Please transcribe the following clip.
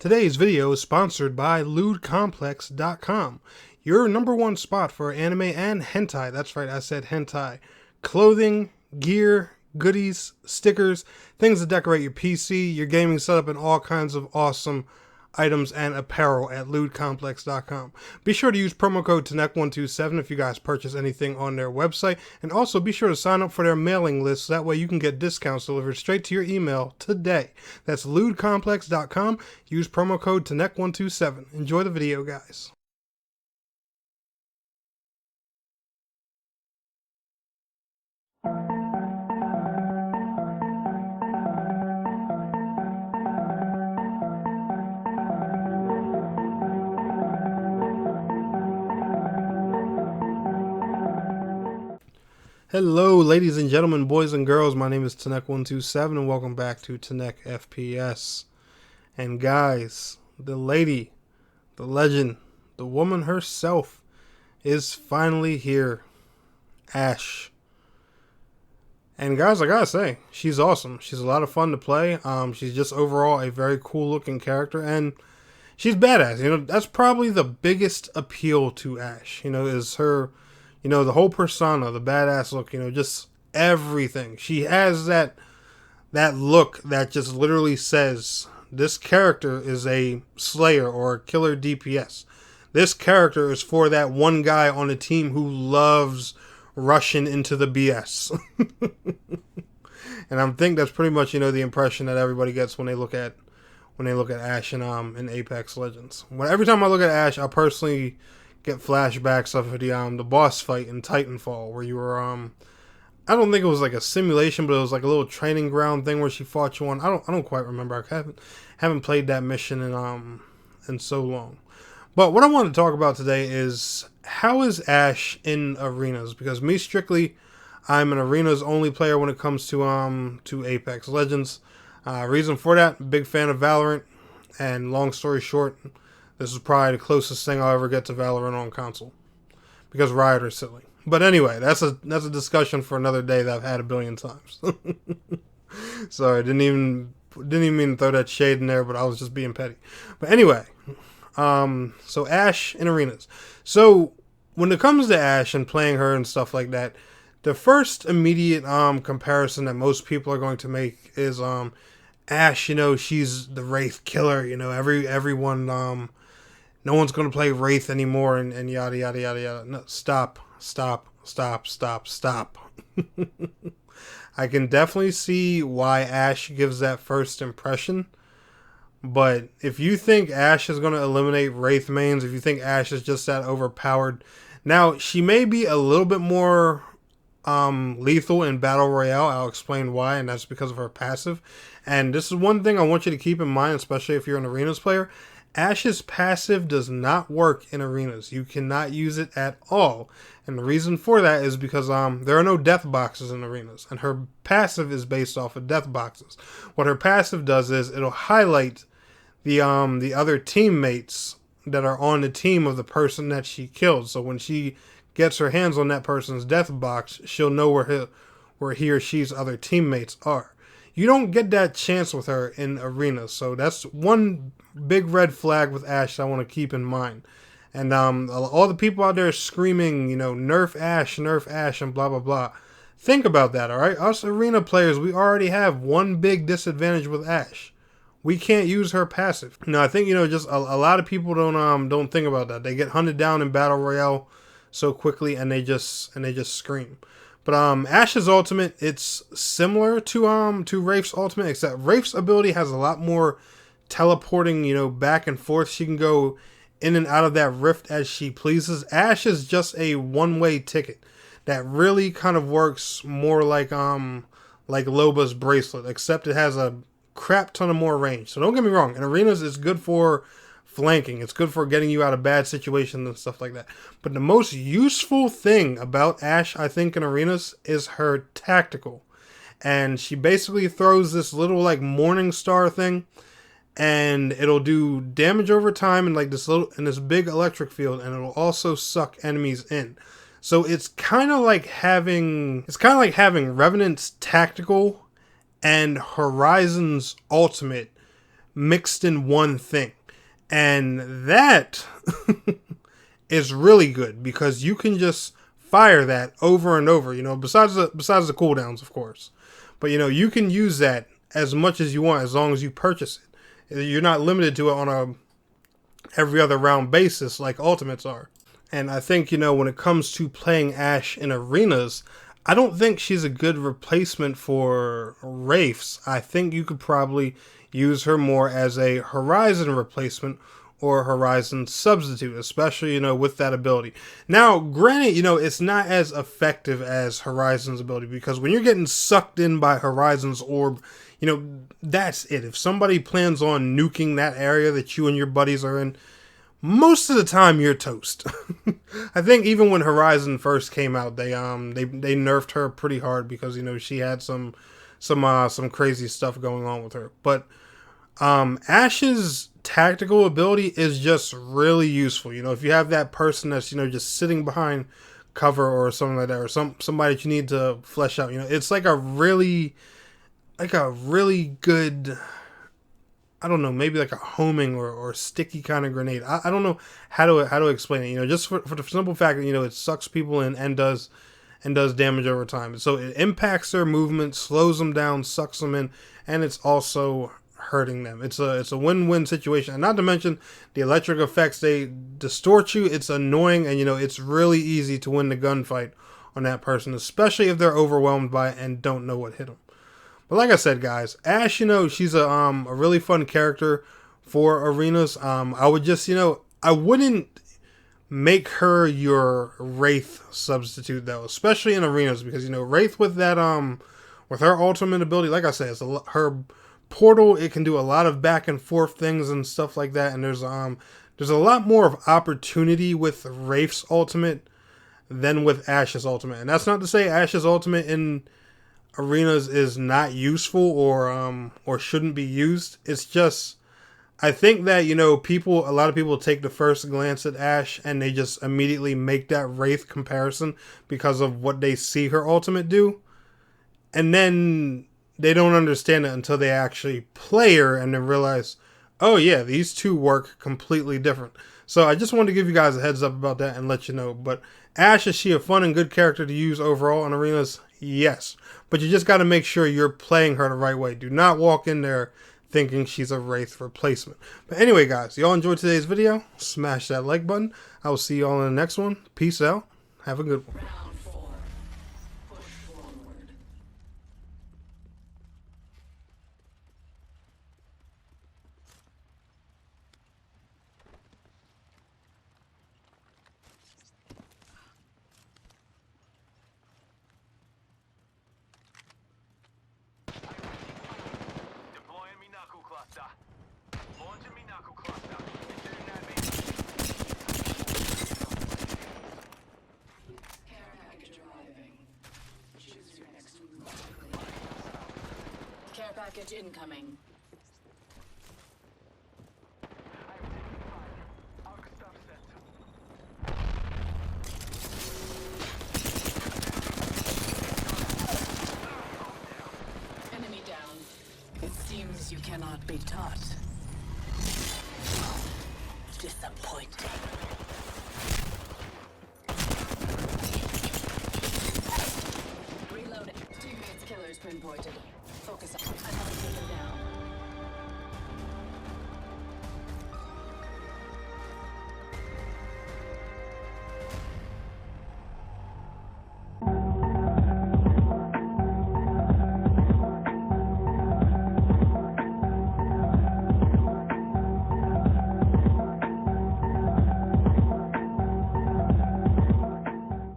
Today's video is sponsored by LewdComplex.com, your #1 spot for anime and hentai. That's right, I said hentai. Clothing, gear, goodies, stickers, things to decorate your PC, your gaming setup, and all kinds of awesome items and apparel at LewdComplex.com. Be sure to use promo code TNEC127 if you guys purchase anything on their website, and also be sure to sign up for their mailing list so that way you can get discounts delivered straight to your email today. That's LewdComplex.com. Use promo code TNEC127. Enjoy the video, guys. Hello, ladies and gentlemen, boys and girls. My name is TNEC127, and welcome back to TNEC FPS. And guys, the lady, the legend, the woman herself is finally here. Ash. And guys, I gotta say, she's awesome. She's a lot of fun to play. She's just overall a very cool looking character, and she's badass. You know, that's probably the biggest appeal to Ash, is her, the whole persona, the badass look, just everything. She has that look that just literally says, this character is a slayer or a killer DPS. This character is for that one guy on a team who loves rushing into the BS. And I think that's pretty much, the impression that everybody gets when they look at Ash in Apex Legends. Every time I look at Ash, I personally get flashbacks of the boss fight in Titanfall, where you were I don't think it was like a simulation, but it was like a little training ground thing where she fought you on. I don't quite remember. I haven't played that mission in so long. But what I want to talk about today is, how is Ash in arenas? Because me strictly, I'm an arenas only player when it comes to Apex Legends. Reason for that, big fan of Valorant, and long story short, this is probably the closest thing I'll ever get to Valorant on console, because Riot are silly. But anyway, that's a discussion for another day that I've had a billion times. Sorry, didn't even mean to throw that shade in there, but I was just being petty. But anyway, so Ash in arenas. So when it comes to Ash and playing her and stuff like that, the first immediate comparison that most people are going to make is Ash. She's the Wraith killer. Everyone. No one's going to play Wraith anymore, and yada, yada, yada, yada. No, stop. I can definitely see why Ash gives that first impression, but if you think Ash is going to eliminate Wraith mains, if you think Ash is just that overpowered, now, she may be a little bit more lethal in Battle Royale. I'll explain why, and that's because of her passive. And this is one thing I want you to keep in mind, especially if you're an arenas player. Ash's passive does not work in arenas. You cannot use it at all. And the reason for that is because there are no death boxes in arenas. And her passive is based off of death boxes. What her passive does is it'll highlight the other teammates that are on the team of the person that she killed. So when she gets her hands on that person's death box, she'll know where he or she's other teammates are. You don't get that chance with her in arenas, so that's one big red flag with Ash that I want to keep in mind. And all the people out there screaming, nerf Ash, and blah, blah, blah. Think about that, alright? Us arena players, we already have one big disadvantage with Ash. We can't use her passive. Now, I think, just a lot of people don't think about that. They get hunted down in Battle Royale so quickly, and they just scream. But Ash's ultimate, it's similar to Wraith's ultimate, except Wraith's ability has a lot more teleporting, back and forth. She can go in and out of that rift as she pleases. Ash is just a one-way ticket that really kind of works more like Loba's bracelet, except it has a crap ton of more range. So don't get me wrong, in arenas it's good for flanking. It's good for getting you out of bad situations and stuff like that. But the most useful thing about Ash, I think, in arenas is her tactical. And she basically throws this little morning star thing, and it'll do damage over time in this big electric field, and it'll also suck enemies in. So it's kind of like having Revenant's tactical and Horizon's ultimate mixed in one thing. And that is really good because you can just fire that over and over, besides the cooldowns, of course. But, you can use that as much as you want as long as you purchase it. You're not limited to it on a every other round basis like ultimates are. And I think, when it comes to playing Ashe in arenas, I don't think she's a good replacement for Wraiths. I think you could probably use her more as a Horizon replacement or Horizon substitute, especially, with that ability. Now, granted, it's not as effective as Horizon's ability because when you're getting sucked in by Horizon's orb, that's it. If somebody plans on nuking that area that you and your buddies are in, most of the time you're toast. I think even when Horizon first came out, they nerfed her pretty hard because she had some crazy stuff going on with her. But Ashe's tactical ability is just really useful. If you have that person that's just sitting behind cover or something like that, or somebody that you need to flesh out, it's like a really good, I don't know, maybe like a homing or sticky kind of grenade. I don't know how to explain it. Just for the simple fact that it sucks people in and does damage over time. So it impacts their movement, slows them down, sucks them in, and it's also hurting them. It's a win-win situation. And not to mention the electric effects, they distort you. It's annoying, and it's really easy to win the gunfight on that person, especially if they're overwhelmed by it and don't know what hit them. But like I said, guys, Ashe, she's a really fun character for arenas. I would just, I wouldn't make her your Wraith substitute though, especially in arenas, because Wraith with that with her ultimate ability, like I said, her portal. It can do a lot of back and forth things and stuff like that. And there's a lot more of opportunity with Wraith's ultimate than with Ashe's ultimate. And that's not to say Ashe's ultimate in arenas is not useful or shouldn't be used. It's just, I think that a lot of people take the first glance at Ashe and they just immediately make that Wraith comparison because of what they see her ultimate do, and then they don't understand it until they actually play her and then realize, oh yeah, these two work completely different. So I just wanted to give you guys a heads up about that and let you know. But Ashe, is she a fun and good character to use overall in arenas? Yes. But you just got to make sure you're playing her the right way. Do not walk in there thinking she's a Wraith replacement. But anyway, guys, y'all enjoyed today's video. Smash that like button. I will see y'all in the next one. Peace out. Have a good one. Care package incoming. Enemy down. It seems you cannot be taught. Disappointing. Reloading. Teammates killers pinpointed. Focus on. I'm not taken down.